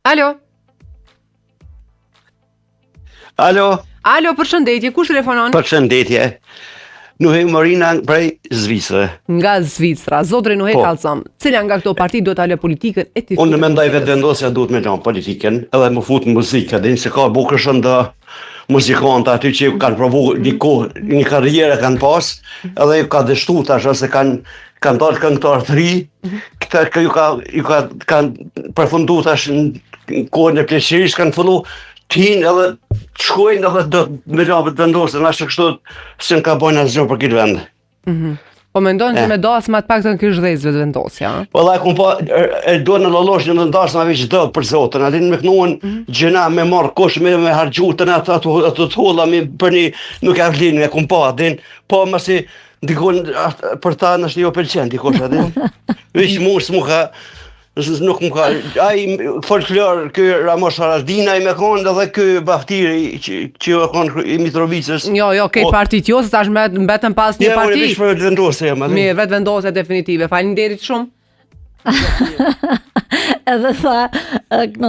Alo. Alo, përshëndetje, kush telefonon? Përshëndetje. Nuhi Marina prej Zvicrë. Nga Zvicra, zotri Nuhi Kallëzom, cila nga këto parti do ta lë politikën e ti? Unë mendoj vetëvendosja duhet me lënë politikën, edhe më fut në muzikë, dhe se ka bukur shumë të muzikantë aty që kanë provu një karrierë kanë pas, edhe ju ka dështu tash ose kanë dalë këngëtar të ri, këta ju kanë përfundu tash në kohën e pleqërisë, kanë fillu t'hinë edhe të shkojnë edhe do me lënë vetëvendosja, na kështu se në ka bojnë asgjë për këtë vend. Po mendojnë që me dasë ma të pak të në kështë dhejtë vetëvendosja? Po dhe ku po do në lolosh në ndasë në veç do për zotën, adin me kënuën gjëna me marrë kosh me hargjutën atë të holla për një nuk e vlinë me ku po adin, po mësi dikon për ta nështë jo pëlqen dikosh adin, veç mu s'mu ka nuk më ka, ai folklor, kë Ramosh Haradinaj me konë edhe kë Baftiri që e konë i Mitrovicës. Jo, kej partit jo, se tash mbetën pas një parti. Ja, unë e vish për vetëvendosje jam. Mirë, vetëvendosje definitive. Faleminderit shumë. Edhe tha